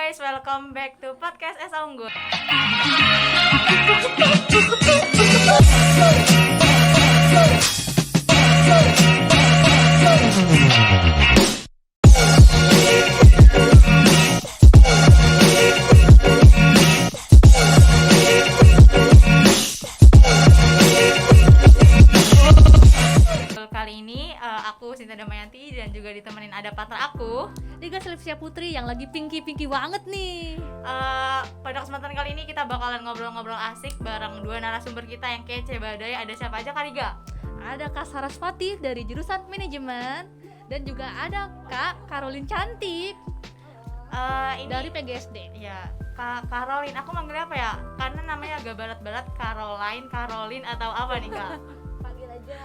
guys, welcome back to podcast Esa Unggul. Kali ini aku Sinta Damayanti dan juga ditemenin ada partner aku Liga Silvia Putri yang lagi pinky banget nih. Pada kesempatan kali ini kita bakalan ngobrol-ngobrol asik bareng dua narasumber kita yang kece badai. Ada siapa aja Kak Liga? Ada Kak Sarasvati dari jurusan manajemen dan juga ada Kak Caroline Cantik Ini dari PGSD. ya Kak Caroline, aku manggilnya apa ya? Karena namanya agak barat-barat, Caroline atau apa nih Kak? Panggil aja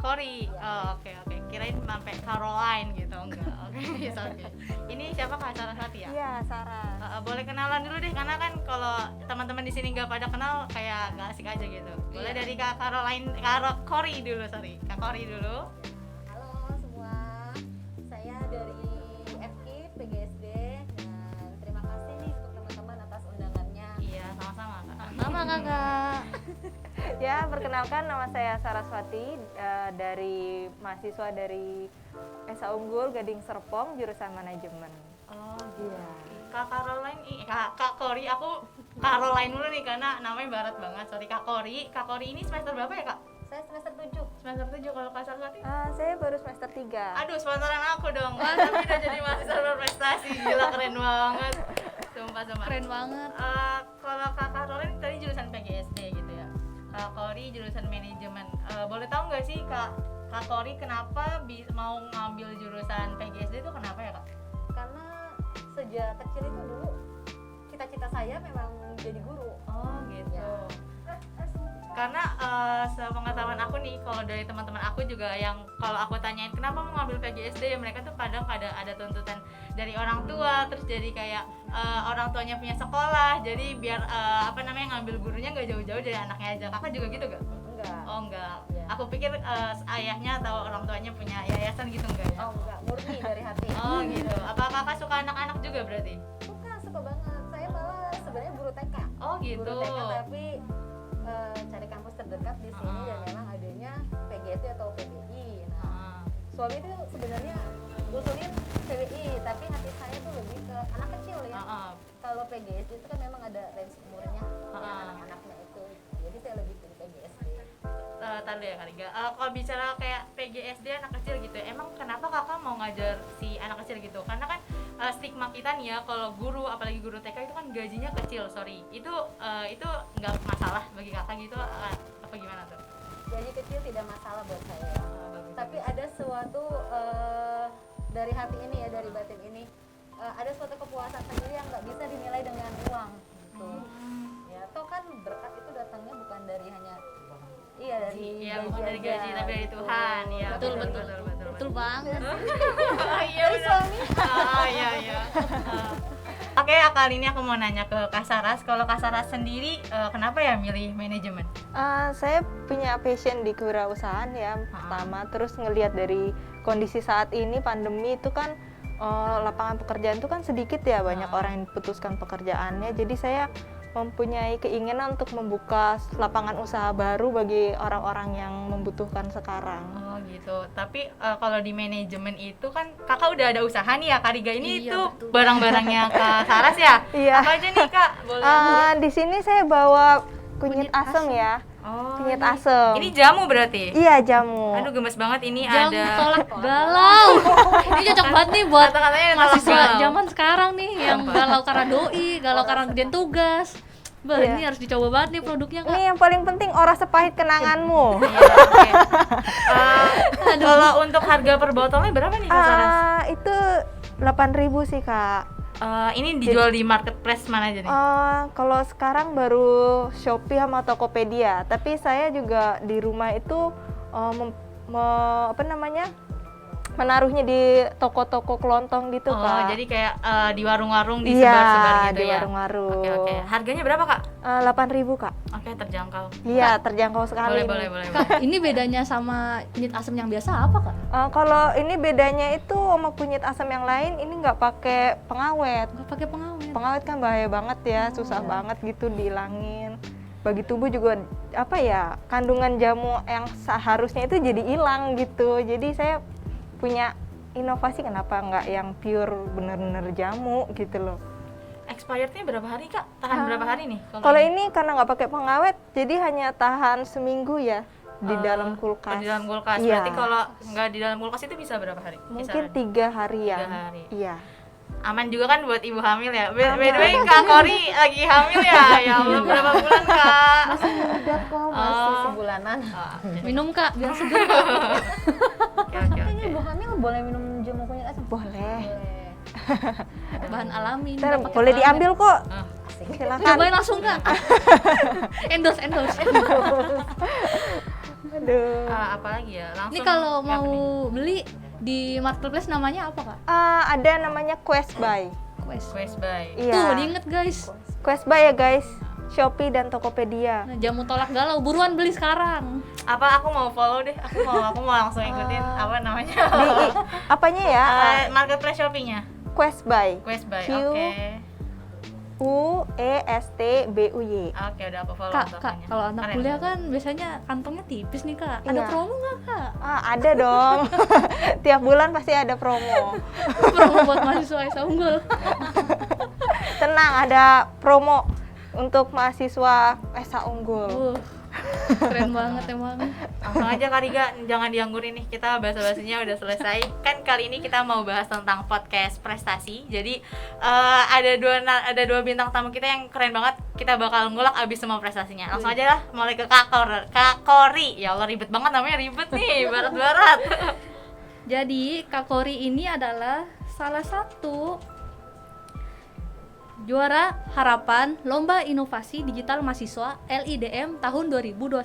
Kori. Oh, oke. Kirain sampai Caroline gitu. Enggak. Oke. Oke. Ini siapa Kak Sarasvati ya? Iya, Sarah. Boleh kenalan dulu deh, karena kan kalau teman-teman di sini nggak pada kenal kayak nggak asik aja gitu. Boleh dari Kak Caroline, Kori dulu, sorry. Kak Kori dulu. Halo semua, saya dari FK PGSD dan terima kasih nih untuk teman-teman atas undangannya. Iya, sama-sama Kak. Sama Kakak. Ya, perkenalkan nama saya Sarasvati, dari mahasiswa dari Esa Unggul Gading Serpong jurusan manajemen. Oh, Iya. Kak Caroline, Kak Kori, aku Caroline dulu nih karena namanya barat banget. Sorry Kak Kori ini semester berapa ya Kak? Saya semester 7. Semester 7. Kalau Kak Sarasvati? Saya baru semester 3. Aduh, sponsoran aku dong. Tapi udah jadi mahasiswa berprestasi. Gila, keren banget. Sumpah. Keren banget. Kalau Kak Caroline tadi jurusan PGSD gitu ya. Kak Kori jurusan manajemen. Boleh tahu nggak sih Kak Kori kenapa mau ngambil jurusan PGSD itu kenapa ya Kak? Karena sejak kecil itu dulu cita-cita saya memang jadi guru. Oh gitu. Ya. Karena sepengetahuan aku nih, kalau dari teman-teman aku juga yang kalau aku tanyain kenapa mau ngambil PGSD, ya mereka tuh kadang ada tuntutan dari orang tua, terus jadi kayak orang tuanya punya sekolah, jadi biar ngambil gurunya nggak jauh-jauh dari anaknya aja. Kakak juga gitu gak? Enggak. Oh enggak. Ya. Aku pikir ayahnya atau orang tuanya punya yayasan gitu enggak ya? Oh enggak, murni dari hati. Oh gitu. Apa kakak suka anak-anak juga berarti? Suka banget. Saya malah sebenarnya guru TK. Oh gitu. Guru TK tapi cari kampus terdekat di sini dan memang adanya PGSD atau PBI. Nah, suami itu sebenarnya ngusulin PBI, tapi hati saya tuh lebih ke anak kecil ya. Kalau PGSD itu kan memang ada range umurnya yang anak-anaknya itu. Jadi saya lebih pilih PGSD. Tanda ya Kak Liga. Kalau bicara kayak PGSD anak kecil gitu, emang kenapa kakak mau ngajar si anak kecil gitu? Karena kan stigma kita nih ya, kalau guru, apalagi guru TK itu kan gajinya kecil, sorry. Itu nggak masalah bagi kakak gitu, apa gimana tuh? Gaji kecil tidak masalah buat saya. Bagus. Tapi ada suatu dari hati ini ya, dari batin ini, ada suatu kepuasan sendiri yang nggak bisa dinilai dengan uang gitu. Ya, toh kan berkat itu datangnya bukan dari hanya dari bukan dari gaji tapi dari Tuhan ya. Betul banget. Iya benar. Iya. Oke, kali ini aku mau nanya ke Kak Saras. Kalau Kak Saras sendiri kenapa ya milih manajemen? Saya punya passion di kewirausahaan ya, pertama. Terus ngelihat dari kondisi saat ini pandemi itu kan lapangan pekerjaan itu kan sedikit ya, banyak orang yang diputuskan pekerjaannya. Jadi saya mempunyai keinginan untuk membuka lapangan usaha baru bagi orang-orang yang membutuhkan sekarang. Oh gitu. Tapi kalau di manajemen itu kan kakak udah ada usaha nih ya, Kak Riga ini. Iya, itu betul. barang-barangnya Kak Saras ya? Iya. Apa aja nih Kak? Boleh. Di sini saya bawa kunyit asem ya. Oh, Kunyit asem. ini jamu berarti? Iya, jamu. Aduh gemes banget ini Jam ada. tolak galau. Ini cocok banget nih buat Kata-katanya yang mahasiswa tolak galau. zaman sekarang nih yang galau karena doi, galau karena kerjaan tugas. Bah, Iya. ini harus dicoba banget nih produknya, Kak. Ini yang paling penting ora sepahit kenanganmu. Iya, oke. Kalau untuk harga per botolnya berapa nih Kak Saras? Itu 8.000 sih, Kak. Ini dijual di marketplace mana aja nih? Kalau sekarang baru Shopee sama Tokopedia, tapi saya juga di rumah itu menaruhnya di toko-toko kelontong gitu Oh, Kak. jadi kayak di warung-warung Iya, disebar-sebar gitu di ya. warung-warung. Oke. Harganya berapa, Kak? 8.000 Kak. Oke, terjangkau. Iya, terjangkau sekali. Boleh. Kak, ini bedanya sama kunyit asam yang biasa apa Kak? Kalau ini bedanya itu sama kunyit asam yang lain, ini nggak pakai pengawet. Nggak pakai pengawet. Pengawet kan bahaya banget ya, susah banget gitu dihilangin. Bagi tubuh juga apa ya, kandungan jamu yang seharusnya itu jadi hilang gitu. Jadi saya punya inovasi, kenapa nggak yang pure bener-bener jamu gitu loh. Expirednya berapa hari, Kak? Tahan berapa hari nih? Kalau ini karena nggak pakai pengawet, jadi hanya tahan seminggu ya di dalam kulkas. Di dalam kulkas. Iya. Berarti kalau nggak di dalam kulkas itu bisa berapa hari? Mungkin Kisaran? 3 harian. 3 hari. Iya. Aman juga kan buat ibu hamil ya. By the way, Kak Kori lagi hamil ya. Ya Allah, berapa bulan, Kak? Masih muda kok, masih Oh. sebulanan. Minum Kak, biar seger. Oke. Ini ibu hamil boleh minum jamu kunyit asam? Boleh. Bahan alami. Ntar nggak pakai boleh pengawet. diambil kok. Ah. Silakan. Cobain langsung Kak. endorse. Aduh. Apa lagi ya? Langsung. Ini kalau apa mau nih? beli di marketplace namanya apa Kak? Ada namanya Quest Buy. Quest by. Iya. Tuh, diinget guys. Quest Buy ya guys. Shopee dan Tokopedia. Nah, jamu tolak galau, buruan beli sekarang. Apa aku mau follow deh? Aku mau langsung ikutin apa namanya? Di apanya ya? Marketplace Shopee-nya. Quest Buy. Quest by. Q. Oke. UESTBUY. Oke, udah aku follow Kak, tokonya. kalau anak Keren. kuliah kan biasanya kantongnya tipis nih Kak. Ada Iya. promo nggak Kak? Ada dong. Tiap bulan pasti ada promo. Promo buat mahasiswa Esa Unggul. Tenang, ada promo untuk mahasiswa Esa Unggul. Keren banget emang. Langsung aja Kak Riga, jangan dianggurin nih. Kita bahasa-bahasinya udah selesai. Kan kali ini kita mau bahas tentang podcast prestasi. Jadi ada dua bintang tamu kita yang keren banget. Kita bakal ngulak abis semua prestasinya. Langsung aja lah, mulai ke Kak Kori. Ya Allah, ribet banget namanya, ribet nih, barat-barat. Jadi Kak Kori ini adalah salah satu juara harapan Lomba Inovasi Digital Mahasiswa LIDM tahun 2021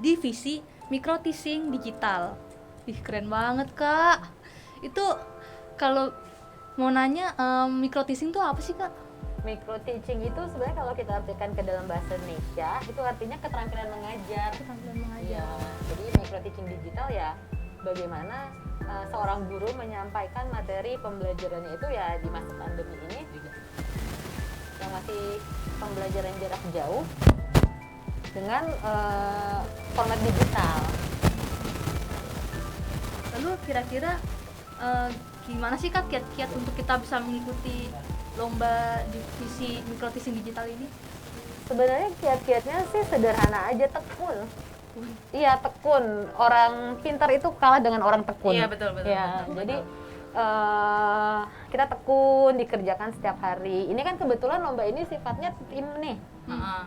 Divisi Mikro-Teaching Digital. Ih, keren banget Kak. Itu kalau mau nanya, mikro-teaching itu apa sih Kak? Micro teaching itu sebenarnya kalau kita artikan ke dalam bahasa Indonesia itu artinya keterampilan mengajar. Keterampilan mengajar. Ya, jadi micro teaching digital ya bagaimana seorang guru menyampaikan materi pembelajarannya itu ya di masa pandemi ini yang masih pembelajaran jarak jauh dengan format digital. Lalu kira-kira gimana sih Kak kiat-kiat untuk kita bisa mengikuti lomba divisi mikro-teaching digital ini? Sebenarnya kiat-kiatnya sih sederhana aja, tekun. Iya, tekun. Orang pintar itu kalah dengan orang tekun. Iya, betul. Ya, jadi kita tekun, dikerjakan setiap hari. Ini kan kebetulan lomba ini sifatnya tim nih.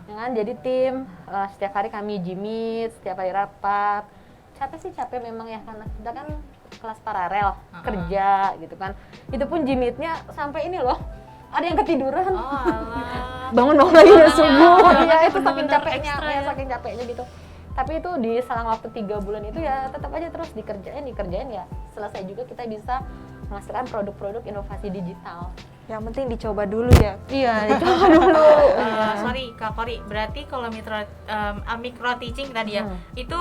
Ya kan? Jadi tim, setiap hari kami jimit, setiap hari rapat. Capek sih capek memang ya, karena kita kan kelas paralel, kerja gitu kan. Itu pun jimitnya sampai ini loh, ada yang ketiduran. Oh, alah. Bangun-bangun lagi udah subuh. Ya itu saking bener-bener capeknya, ekstra ya ya. saking capeknya gitu. Tapi itu di selang waktu 3 bulan itu ya tetap aja terus dikerjain ya. Selesai juga kita bisa menghasilkan produk-produk inovasi digital. Yang penting dicoba dulu ya. Iya, dicoba dulu. Sorry Kak Kori, berarti kalau micro teaching tadi ya, itu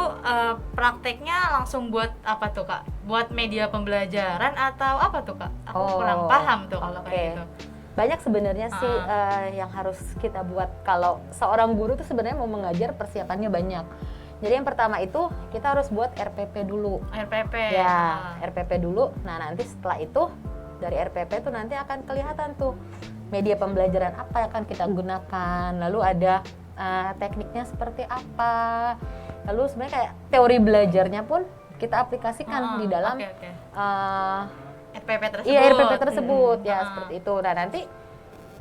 prakteknya langsung buat apa tuh Kak? Buat media pembelajaran atau apa tuh Kak? Aku kurang paham tuh kalau kayak gitu. Banyak sebenarnya sih yang harus kita buat kalau seorang guru tuh sebenarnya mau mengajar, persiapannya banyak. Jadi yang pertama itu kita harus buat RPP dulu. RPP. Ya, RPP dulu. Nah, nanti setelah itu dari RPP tuh nanti akan kelihatan tuh media pembelajaran apa yang akan kita gunakan. Lalu ada tekniknya seperti apa. Lalu sebenarnya kayak teori belajarnya pun kita aplikasikan di dalam RPP tersebut. iya, RPP tersebut. Ya, seperti itu. Nah, nanti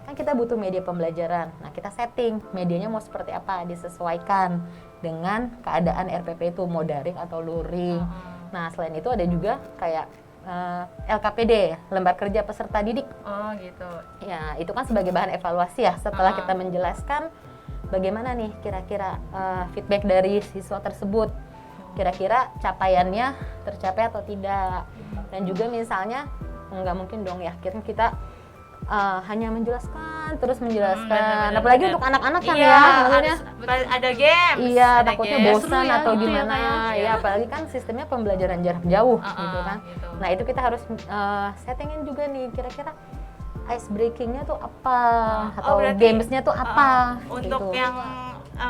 kan kita butuh media pembelajaran. Nah, kita setting medianya mau seperti apa, disesuaikan dengan keadaan RPP itu, mau daring atau luring. Nah, selain itu ada juga kayak LKPD, lembar kerja peserta didik. Oh, gitu. Ya, itu kan sebagai bahan evaluasi ya. Setelah kita menjelaskan bagaimana nih kira-kira feedback dari siswa tersebut. kira-kira capaiannya tercapai atau tidak. Dan juga misalnya nggak mungkin dong ya kita hanya menjelaskan terus menjelaskan, bener, apalagi bener. untuk anak-anak kan Iya, ya maksudnya. harus ada games. Iya, ada takutnya games. bosan Seru ya, atau gitu ya, gimana. Kak, Ya, apalagi kan sistemnya pembelajaran jarak jauh gitu kan. Gitu. Nah, itu kita harus settingin juga nih kira-kira ice breakingnya tuh apa atau berarti, gamesnya tuh apa untuk gitu. yang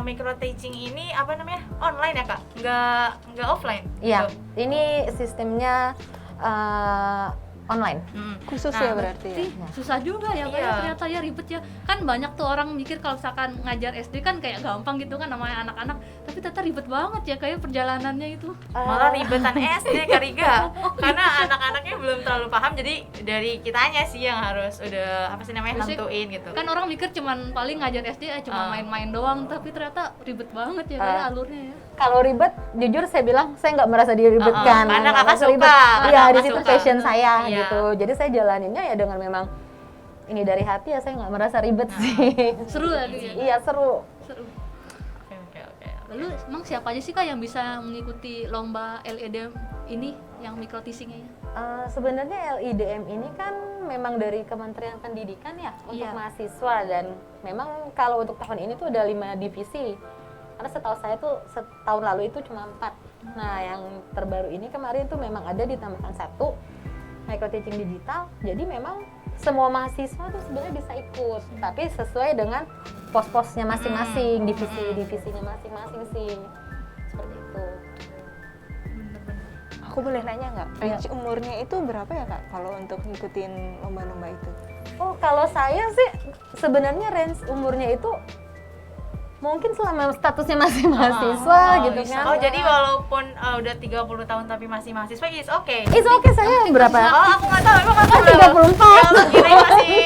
micro teaching ini apa namanya, online ya kak, nggak offline? Iya, gitu? ini sistemnya online. Khusus Nah, ya berarti ya. Ih, susah juga ya, Kak, ya, Iya. ternyata ya ribet ya. Kan banyak tuh orang mikir kalau misalkan ngajar SD kan kayak gampang gitu kan namanya anak-anak, tapi ternyata ribet banget ya kayak perjalanannya itu. Malah ribetan SD kali gak, karena anak-anaknya belum terlalu paham, jadi dari kitanya sih yang harus udah apa sih namanya, Biasanya nentuin gitu. Kan orang mikir cuman paling ngajar SD cuma main-main doang, tapi ternyata ribet banget ya kayak alurnya ya. Kalau ribet, jujur saya bilang saya nggak merasa diribetkan. Karena Nggak kakak merasa suka, ribet. karena Iya, di kakak situ suka. passion saya Iya. gitu. Jadi saya jalaninnya ya dengan memang ini dari hati ya, saya nggak merasa ribet sih. Seru ya gitu ya. Iya seru. Seru. Oke. Lalu emang siapa aja sih Kak yang bisa mengikuti lomba LEDM ini yang micro teaching-nya ya? Sebenarnya LIDM ini kan memang dari Kementerian Pendidikan ya untuk Iya. mahasiswa, dan memang kalau untuk tahun ini tuh ada 5 divisi. Karena setahu saya tuh setahun lalu itu cuma 4. Nah, yang terbaru ini kemarin tuh memang ada ditambahkan 1 micro teaching digital. Jadi memang semua mahasiswa tuh sebenarnya bisa ikut, tapi sesuai dengan pos-posnya masing-masing, divisi-divisinya masing-masing sih. Seperti itu. Aku boleh nanya nggak, range umurnya itu berapa ya kak kalau untuk ngikutin lomba-lomba itu? Oh, kalau saya sih sebenarnya range umurnya itu mungkin selama statusnya masih mahasiswa gitu bisa. kan. Oh, jadi walaupun udah 30 tahun tapi masih mahasiswa, is okay. It's okay, saya berapa? Oh, aku nggak tahu, emang kakak Kan berapa? 34. Ya, aku kirain masih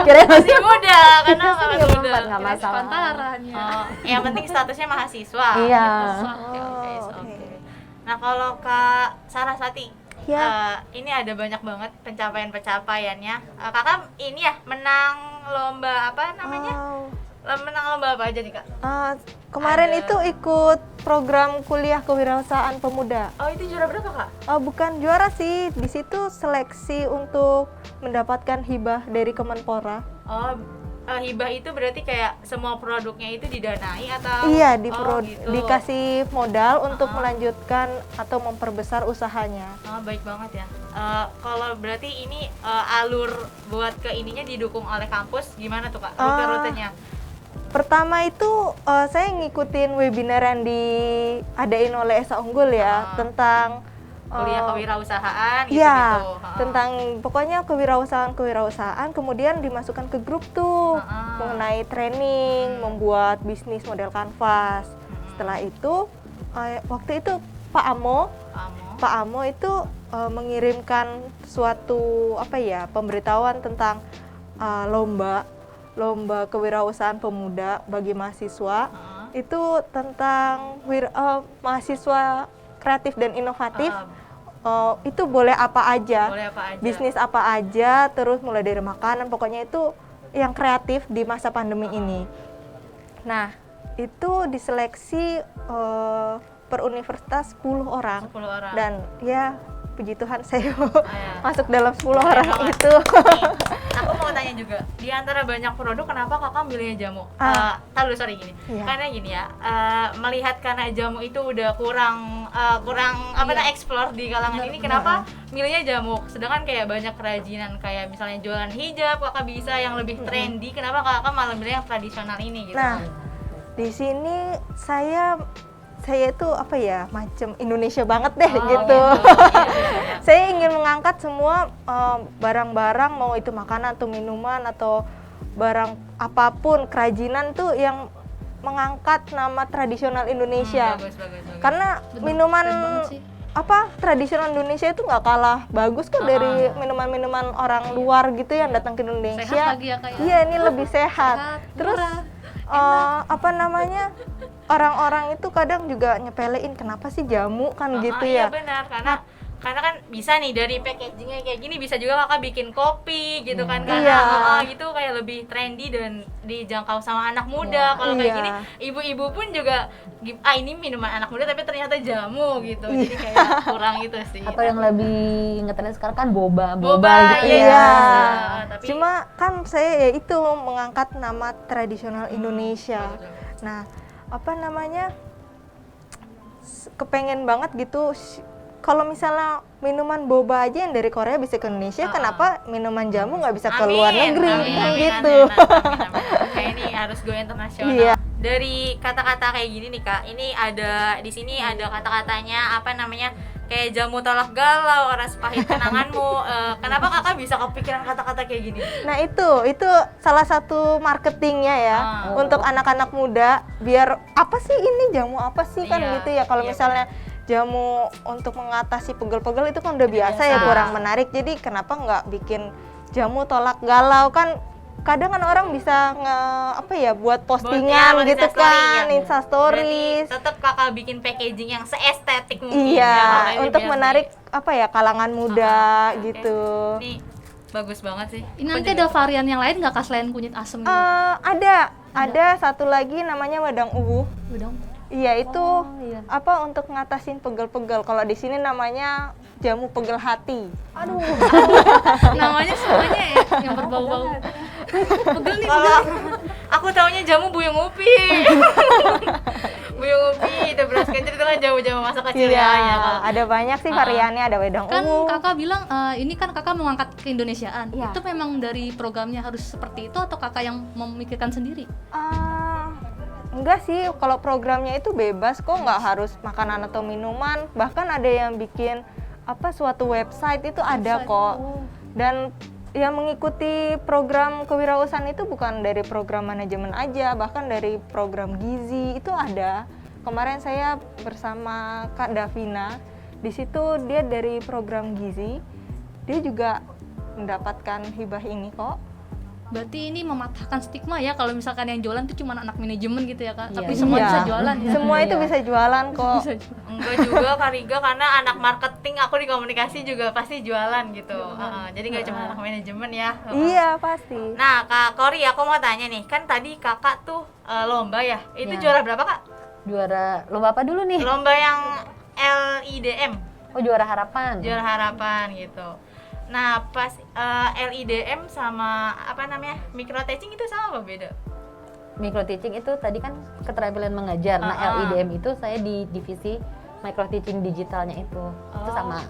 Kirain masih muda, karena masih muda. 34, nggak masalah. Pantarannya. Oh, yang penting statusnya mahasiswa. Iya. Oke, is oke. okay. Nah, kalau Kak Saraswati, Ya. ini ada banyak banget pencapaian-pencapaiannya. Kakak ini ya menang lomba apa namanya? Oh. Menang lomba apa aja nih kak? Kemarin Ada. itu ikut program kuliah kewirausahaan pemuda. Oh, itu juara berapa kak? Bukan juara sih, di situ seleksi untuk mendapatkan hibah dari Kemenpora. Oh, hibah itu berarti kayak semua produknya itu didanai atau? Iya, gitu. dikasih modal untuk melanjutkan atau memperbesar usahanya. Oh, baik banget ya. Kalau berarti ini alur buat ke ininya didukung oleh kampus, gimana tuh kak? Rute-rutenya? Pertama itu saya ngikutin webinar yang diadain oleh Esa Unggul ya, tentang Kuliah kewirausahaan gitu-gitu. Iya, tentang pokoknya kewirausahaan, kemudian dimasukkan ke grup tuh mengenai training, membuat bisnis model kanvas. Setelah itu, waktu itu Pak Amo itu mengirimkan suatu pemberitahuan tentang lomba kewirausahaan pemuda bagi mahasiswa. Itu tentang mahasiswa kreatif dan inovatif. Itu boleh apa aja, bisnis apa aja, terus mulai dari makanan, pokoknya itu yang kreatif di masa pandemi ini. Nah, itu diseleksi per universitas 10 orang. Dan ya puji Tuhan saya masuk dalam 10 orang itu. Nih, aku mau tanya juga, di antara banyak produk kenapa kakak milihnya jamu? Sorry gini, Iya. karena gini ya, melihat karena jamu itu udah kurang explore di kalangan ini, kenapa milihnya jamu? Sedangkan kayak banyak kerajinan kayak misalnya jualan hijab, kakak bisa yang lebih trendy, kenapa kakak malah milih yang tradisional ini gitu? Nah, di sini saya itu macam Indonesia banget deh gitu. Iya. Saya ingin mengangkat semua barang-barang, mau itu makanan atau minuman atau barang apapun kerajinan tuh yang mengangkat nama tradisional Indonesia. Bagus. Karena Bener, minuman keren banget sih. tradisional Indonesia itu nggak kalah bagus kok dari minuman-minuman orang luar gitu yang datang ke Indonesia. Sehat lagi ya, Kak, ya? Iya, ini lebih sehat. Terus murah, orang-orang itu kadang juga nyepelein kenapa sih jamu kan gitu Iya ya. benar, karena karena kan bisa nih dari packagingnya kayak gini, bisa juga kakak bikin kopi gitu kan, Iya. karena gitu kayak lebih trendy dan dijangkau sama anak muda. Kalau kayak Iya. gini ibu-ibu pun juga ini minuman anak muda tapi ternyata jamu gitu, jadi kayak kurang gitu sih. Atau yang lebih ngetren sekarang kan boba boba gitu iya, ya. tapi Cuma kan saya ya itu mengangkat nama tradisional Indonesia. Nah, apa namanya? Kepengen banget gitu kalau misalnya minuman boba aja yang dari Korea bisa ke Indonesia, kenapa minuman jamu nggak bisa ke luar negeri kan gitu. Kayak ini harus go internasional. Iya. Dari kata-kata kayak gini nih Kak, ini ada di sini ada kata-katanya apa namanya, kayak jamu tolak galau, oras pahit kenanganmu. Kenapa kakak bisa kepikiran kata-kata kayak gini? Nah itu salah satu marketingnya ya untuk anak-anak muda, biar apa sih ini jamu apa sih kan Iya, gitu ya. Kalau iya, misalnya jamu untuk mengatasi pegel-pegel itu kan udah biasa ya, kurang menarik. Jadi kenapa nggak bikin jamu tolak galau? Kan kadang kan orang bisa buat postingan buat gitu Insta story, kan, ya. Insta stories. Tetap kakak bikin packaging yang seestetik mungkin. Iya, ya, makanya untuk biar menarik kalangan muda Oke. gitu. Ini bagus banget sih. Ini nanti ada varian yang lain nggak Kak selain kunyit asem gitu? Ada satu lagi namanya wedang uwu. Udah. Iya itu iya. untuk ngatasin pegel-pegel. Kalau di sini namanya jamu pegel hati. Aduh. Namanya semuanya ya yang berbau-bau. Pegel nih, Kalau aku taunya jamu buyung upi. Buyung upi itu beras kencur itu kan jamu-jamu masa kecil Iya, ya. Kalau ada banyak sih variannya, ada wedang kan uwu. kakak bilang ini kan kakak mengangkat keindonesiaan. Iya. Itu memang dari programnya harus seperti itu atau kakak yang memikirkan sendiri? Enggak sih, kalau programnya itu bebas kok, nggak harus makanan atau minuman. Bahkan ada yang bikin suatu website itu ada kok. Dan yang mengikuti program kewirausahaan itu bukan dari program manajemen aja, bahkan dari program gizi itu ada. Kemarin saya bersama Kak Davina, di situ dia dari program gizi, dia juga mendapatkan hibah ini kok. Berarti ini mematahkan stigma ya kalau misalkan yang jualan itu cuma anak manajemen gitu ya Kak. Iya. Tapi semua Iya. bisa jualan ya. Semua itu Iya. bisa jualan kok. Bisa jualan. enggak juga Kak Riga, karena anak marketing aku di komunikasi juga pasti jualan gitu. Jadi nggak cuma anak manajemen ya. Iya pasti. Nah Kak Kori, aku mau tanya nih, kan tadi kakak tuh lomba ya, itu Iya. juara berapa Kak? Juara lomba apa dulu nih? Lomba yang LIDM, Oh, juara harapan. juara harapan gitu. Nah pas LIDM sama apa namanya micro teaching itu sama apa beda? Micro teaching itu tadi kan keterampilan mengajar. Nah, LIDM itu saya di divisi micro teaching digitalnya itu. Itu sama.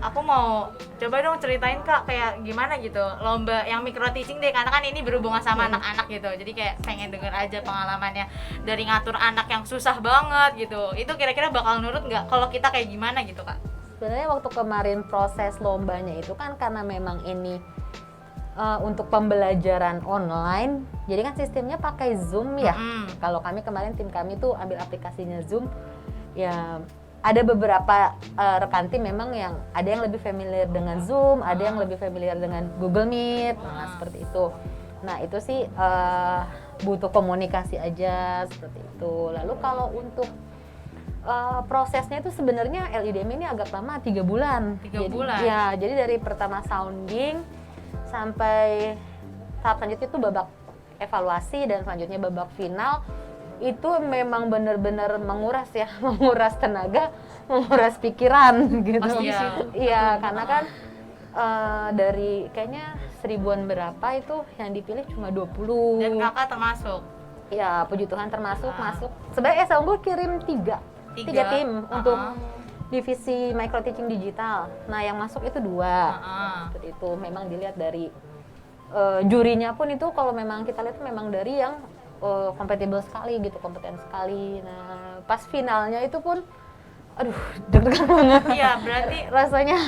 Aku mau coba dong ceritain Kak kayak gimana gitu lomba yang micro teaching deh, karena kan ini berhubungan sama anak-anak gitu, jadi kayak pengen denger aja pengalamannya dari ngatur anak yang susah banget gitu. Itu kira-kira bakal nurut nggak kalau kita kayak gimana gitu Kak? Sebenarnya waktu kemarin proses lombanya itu kan karena memang ini untuk pembelajaran online, jadi kan sistemnya pakai Zoom ya. Kalau kami kemarin tim kami tuh ambil aplikasinya Zoom. Ya ada beberapa rekan tim memang yang ada yang lebih familiar dengan Zoom, ada yang lebih familiar dengan Google Meet, nah seperti itu. Nah itu sih butuh komunikasi aja seperti itu. Lalu kalau untuk prosesnya itu sebenarnya LIDM ini agak lama, 3 bulan. 3 bulan? Ya, jadi dari pertama sounding sampai tahap selanjutnya itu babak evaluasi dan selanjutnya babak final. Itu memang benar-benar menguras ya, menguras tenaga, menguras pikiran gitu. Pasti sih itu. Iya, karena kan dari kayaknya 1000-an berapa itu yang dipilih cuma 20. Dan kakak termasuk? Ya, puji Tuhan termasuk masuk. Sebenarnya Esa Unggul kirim 3 tim untuk divisi micro teaching digital. Nah, yang masuk itu 2. Seperti itu. Memang dilihat dari jurinya pun itu kalau memang kita lihat memang dari yang kompatibel sekali gitu, kompeten sekali. Nah, pas finalnya itu pun aduh, deg-degan banget. Iya, berarti Rasanya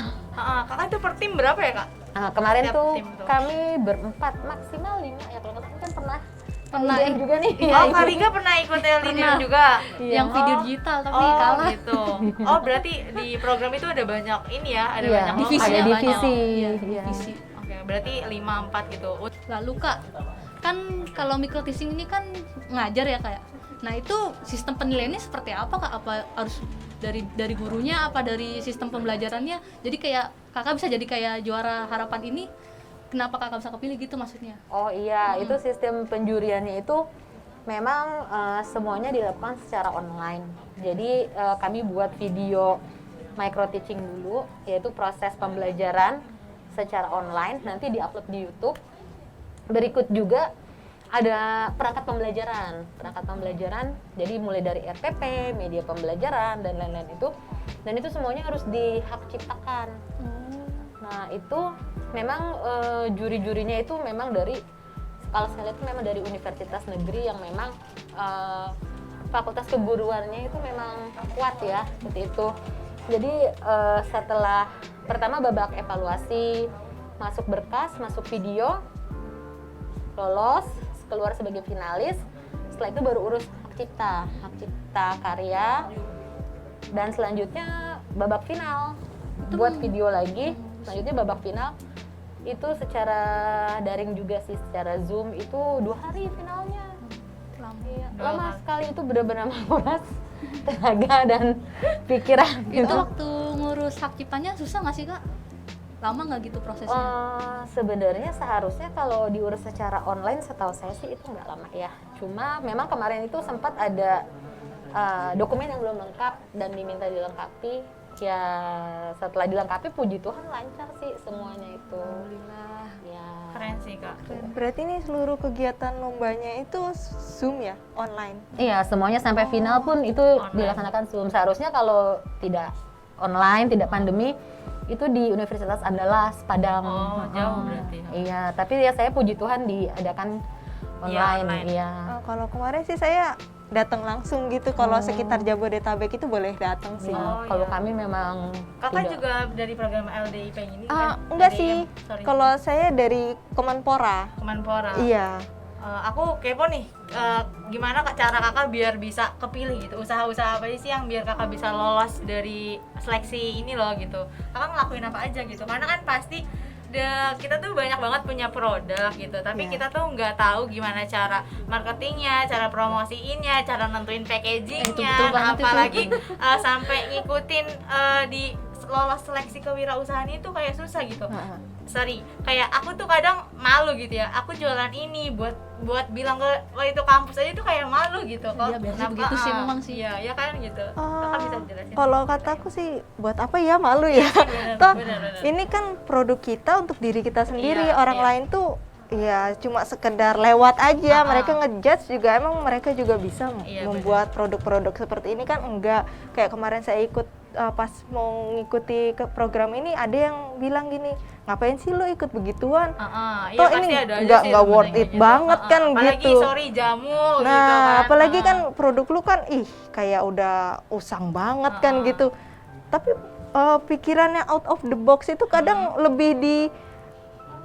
kakak itu per tim berapa ya Kak? kemarin Setiap tuh tim tuh. kami berempat, maksimal 5 ya, kalau nggak salah kan pernah Pernah juga nih. Oh, Kak Riga pernah ikut LIDM juga? Yang video digital tapi Oh kalah. gitu. Oh berarti di program itu ada banyak ini ya, ada Iya, banyak divisi ada ya, lomba. divisi. Iya, Iya. divisi. Oke, berarti 5-4 gitu. Lalu Kak, kan kalau micro teaching ini kan ngajar ya Kak ya? Nah itu sistem penilaiannya seperti apa Kak? Apa harus dari gurunya apa dari sistem pembelajarannya, jadi kayak kakak bisa jadi kayak juara harapan ini, kenapa kakak bisa kepilih gitu maksudnya? Oh iya, itu sistem penjuriannya itu memang semuanya dilakukan secara online. Jadi kami buat video micro teaching dulu, yaitu proses pembelajaran secara online, nanti diupload di YouTube. Berikut juga ada perangkat pembelajaran, jadi mulai dari RPP, media pembelajaran, dan lain-lain itu. Dan itu semuanya harus dihak ciptakan. Nah itu memang juri-jurinya itu memang dari, kalau saya lihat itu memang dari universitas negeri yang memang fakultas keguruannya itu memang kuat ya, seperti itu. Jadi setelah pertama babak evaluasi, masuk berkas, masuk video, lolos, keluar sebagai finalis. Setelah itu baru urus hak cipta karya, dan selanjutnya babak final buat video lagi. Selanjutnya babak final itu secara daring juga sih, secara Zoom itu 2 hari finalnya. Lama sekali, itu benar-benar menguras tenaga dan pikiran. Itu waktu ngurus hak ciptanya susah nggak sih kak? Lama nggak gitu prosesnya? Sebenarnya seharusnya kalau diurus secara online, setahu saya sih itu nggak lama ya. Cuma memang kemarin itu sempat ada dokumen yang belum lengkap dan diminta dilengkapi. Ya setelah dilengkapi, puji Tuhan lancar sih semuanya itu. Alhamdulillah. Ya. Keren sih kak. Berarti ini seluruh kegiatan lombanya itu Zoom ya, online? Iya, semuanya sampai final pun itu dilaksanakan Zoom. Seharusnya kalau tidak online, tidak pandemi, itu di Universitas Andalas Padang. Oh, jauh berarti. Iya, tapi ya saya puji Tuhan diadakan online. online. Iya. Kalau kemarin sih saya datang langsung gitu, kalau sekitar Jabodetabek itu boleh datang sih. Oh, Kalau iya. kami memang Kakak tidak. juga dari program LDIP ini kan? Enggak Dari sih, sorry, kalau saya dari Kemenpora. Kemenpora. Iya. Aku kepo nih, gimana cara kakak biar bisa kepilih gitu? Usaha-usaha apa sih yang biar kakak bisa lolos dari seleksi ini loh gitu? Kakak ngelakuin apa aja gitu? Karena kan pasti kita tuh banyak banget punya produk gitu, tapi kita tuh nggak tahu gimana cara marketingnya, cara promosiinnya, cara nentuin packagingnya, betul banget apalagi sampai ngikutin di lolos seleksi kewirausahaan itu kayak susah gitu. Sorry, kayak aku tuh kadang malu gitu ya, aku jualan ini buat bilang ke itu kampus aja tuh kayak malu gitu. Iya, biasanya begitu sih memang sih. Iya, ya kan gitu. Kakak bisa jelasin. Kalau kataku sih buat apa ya malu ya. Bener, Toh bener. ini kan produk kita untuk diri kita sendiri, Iya, orang iya. lain tuh ya cuma sekedar lewat aja. Mereka ngejudge juga, emang mereka juga bisa Iya, membuat produk-produk seperti ini kan enggak. Kayak kemarin saya ikut pas mau ngikuti ke program ini, ada yang bilang gini, ngapain sih lo ikut begituan? Iya, Toh pasti ini ada aja nggak sih worth sebenarnya it gitu. banget kan Apalagi gitu. sorry jamu gitu Nah, kan. apalagi kan produk lu kan kayak udah usang banget kan gitu. Tapi pikirannya out of the box itu kadang lebih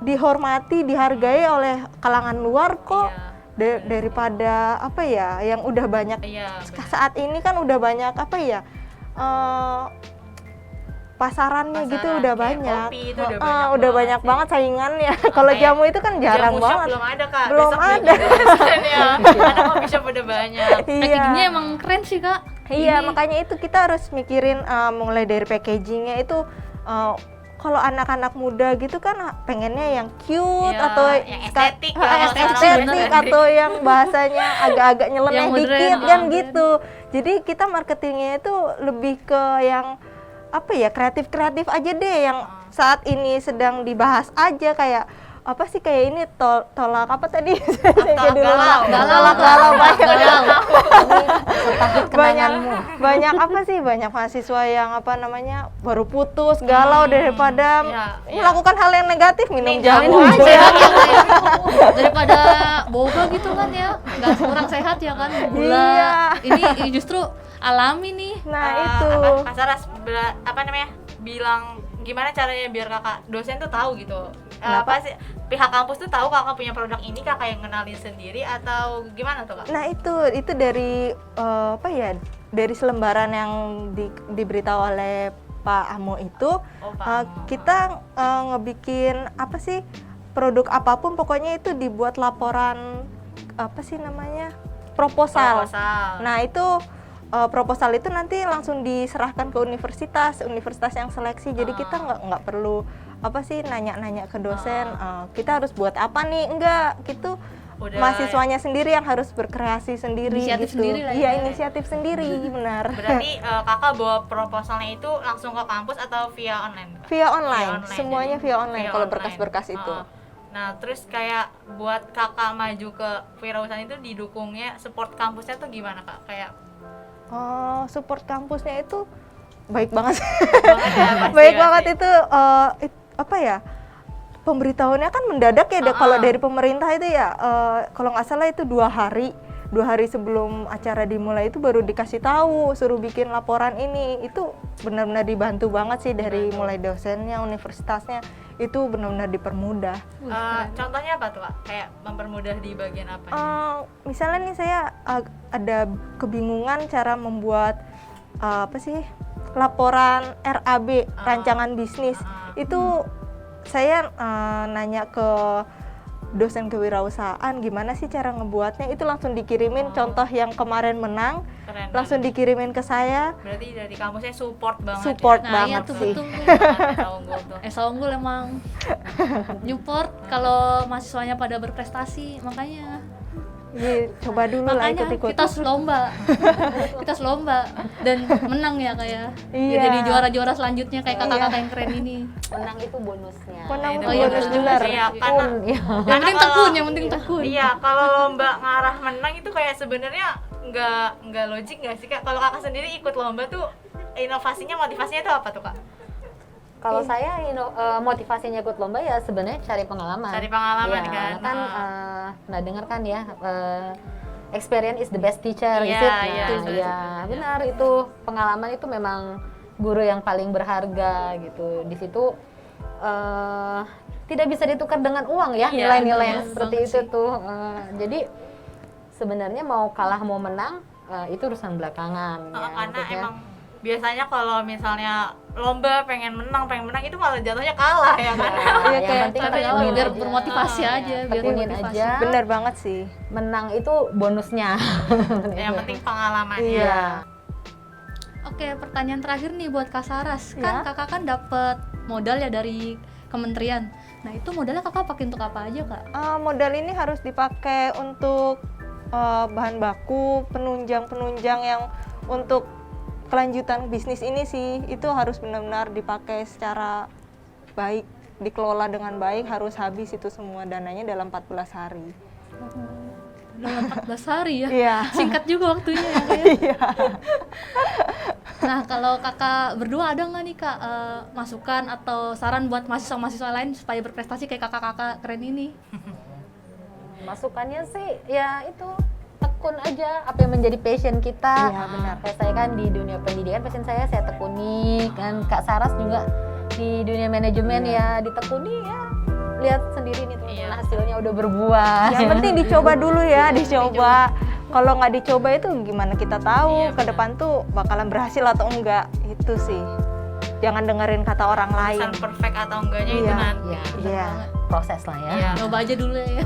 dihormati, dihargai oleh kalangan luar kok. Iya. Daripada apa ya, yang udah banyak Iya, bener. saat ini kan udah banyak apa ya, pasarannya gitu Pasaran, udah kayak banyak. kopi itu udah Udah banyak banyak banget banget saingannya. Kalau kayak jamu itu kan jarang jamu shop banget. belum ada kak. Belum Besok ada. dijelasin ya. Ada kopi shop udah banyak. Packagingnya emang keren sih kak. Iya, Ini makanya itu kita harus mikirin mulai dari packagingnya itu, kalau anak-anak muda gitu kan pengennya yang cute Iya, atau yang estetik lah, yang estetik bener. atau yang bahasanya agak-agak nyeleneh Yang modern, dikit kan modern. gitu. Jadi kita marketingnya itu lebih ke yang apa ya, kreatif aja deh, yang saat ini sedang dibahas aja, kayak apa sih, kayak ini tolak apa tadi? Jadi lupa. Tolak galau banyak apa sih, banyak mahasiswa yang apa namanya baru putus galau daripada Iya. melakukan hal yang negatif, minum jamu minum aja. sehat ya Kak, ya. Daripada boba gitu kan ya, nggak kurang sehat ya kan, gula. Iya. Ini justru alami nih. Nah itu Kak Saras apa namanya bilang gimana caranya biar kakak dosen tuh tahu gitu. Apa sih pihak kampus tuh tahu kakak punya produk ini, kakak yang kenalin sendiri atau gimana tuh kak? Nah itu dari apa ya, dari selembaran yang diberitahu oleh Pak Amo itu, Pak Amo. kita ngebikin apa sih, produk apapun pokoknya itu dibuat laporan apa sih namanya, proposal. Proposal. Nah itu proposal itu nanti langsung diserahkan ke universitas yang seleksi. Jadi kita nggak perlu nanya-nanya ke dosen, kita harus buat apa nih, enggak gitu. Udah, Mahasiswanya sendiri yang harus berkreasi sendiri. Inisiatif gitu. sendiri lah Iya, ya. inisiatif sendiri, benar. berarti kakak bawa proposalnya itu langsung ke kampus atau via online, Kak? Via online, Via semuanya via online via kalau online. berkas-berkas itu. Nah, terus kayak buat kakak maju ke wirausahaan itu didukungnya support kampusnya tuh gimana, Kak? Kayak Support kampusnya itu baik banget. banget ya, pasti, Baik pasti. banget itu pemberitahuannya kan mendadak ya. Kalau dari pemerintah itu ya kalau nggak salah itu 2 hari sebelum acara dimulai itu baru dikasih tahu, suruh bikin laporan ini. Itu benar-benar dibantu banget sih dari mulai dosennya, universitasnya, itu benar-benar dipermudah. Contohnya apa tuh, Kak? Kayak mempermudah di bagian apa? Misalnya nih saya ada kebingungan cara membuat laporan RAB, rancangan bisnis. Itu saya nanya ke dosen kewirausahaan gimana sih cara ngebuatnya, itu langsung dikirimin contoh yang kemarin menang. Keren Langsung banget. dikirimin ke saya. Berarti dari kampusnya support banget. Support Nah, banget iya tuh, sih. betul. Esa Unggul tuh. Esa Unggul emang nyupport kalau mahasiswanya pada berprestasi, makanya Iya, coba dulu lah makanya ikut-ikut. kita lomba dan menang ya kayak Iya. jadi juara-juara selanjutnya kayak kakak-kakak yang keren ini. Menang itu bonusnya. Menang Nah, tuh itu bonus betul. gelar. Iya, karena Ya. Yang Karena penting kalau- tekun, yang penting tekun. Iya, kalau lomba ngarah menang itu kayak sebenarnya nggak logik nggak sih, Kak? Kalau kakak sendiri ikut lomba tuh inovasinya, motivasinya itu apa tuh, Kak? Kalau saya motivasinya ikut lomba ya sebenarnya cari pengalaman. Cari pengalaman, Ya, kan? Nah dengar kan ya, experience is the best teacher, Iya, is it? iya, Nah, betul, iya, betul. benar itu pengalaman itu memang guru yang paling berharga gitu. Di situ tidak bisa ditukar dengan uang ya, Iya, nilai-nilai yang betul seperti banget itu sih. tuh. Jadi sebenarnya mau kalah mau menang itu urusan belakangan. Ya, Karena maksudnya. emang biasanya kalau misalnya lomba pengen menang itu malah jatuhnya kalah ya kan? Iya, Iya, yang kayak penting tapi tekunin biar aja. bermotivasi aja, biar Tekunin motivasi. aja. Bener banget sih. Menang itu bonusnya. Yang penting pengalamannya. Iya. Oke, pertanyaan terakhir nih buat Kak Saras. Ya. Kan kakak kan dapat modal ya dari kementerian. Nah itu modalnya kakak pakai untuk apa aja, Kak? Modal ini harus dipakai untuk bahan baku, penunjang yang untuk kelanjutan bisnis ini sih. Itu harus benar-benar dipakai secara baik, dikelola dengan baik, harus habis itu semua dananya dalam 14 hari. Dalam 14 hari ya? Iya. Singkat juga waktunya ya, Kak, ya? Nah kalau kakak berdua ada nggak nih, Kak, masukan atau saran buat mahasiswa-mahasiswa lain supaya berprestasi kayak kakak-kakak keren ini? Masukannya sih ya itu tekun aja apa yang menjadi passion kita. Iya, benar. Kayak saya kan di dunia pendidikan passion saya tekuni, kan Kak Saras juga di dunia manajemen ya ditekuni ya. Lihat sendiri nih teman-teman, Iya. hasilnya udah berbuah. Yang penting dicoba dulu ya, dicoba. Kalau nggak dicoba itu gimana kita tahu Iya, ke benar. depan tuh bakalan berhasil atau enggak. Itu sih. Jangan dengerin kata orang lain. Urusan perfect atau enggaknya itu Iya. nanti. Iya. Iya. Proses lah ya. Iya. Coba aja dulu ya.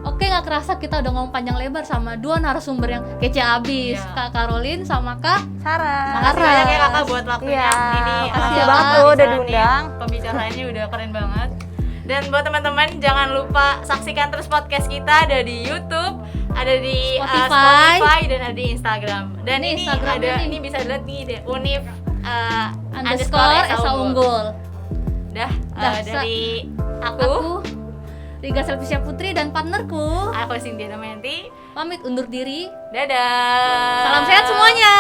Oke, nggak kerasa kita udah ngomong panjang lebar sama dua narasumber yang kece abis, Iya. Kak Caroline sama Kak Sarah. Makasih banyak ya kakak buat waktunya. Iya. Ini Makasih ya, banget Kak, pembicaraan udah nih, diundang. Pembicaraannya udah keren banget. Dan buat teman-teman jangan lupa saksikan terus podcast kita, ada di YouTube, ada di Spotify dan ada di Instagram. Dan Ini ini Instagramnya ada nih. ini bisa dilihat nih deh, Unif underscore Esa Unggul. Dah, Dah, dari aku Aku Riga Selvisya Putri dan partnerku Cynthia Damayanti. pamit undur diri. Dadah. Salam sehat semuanya.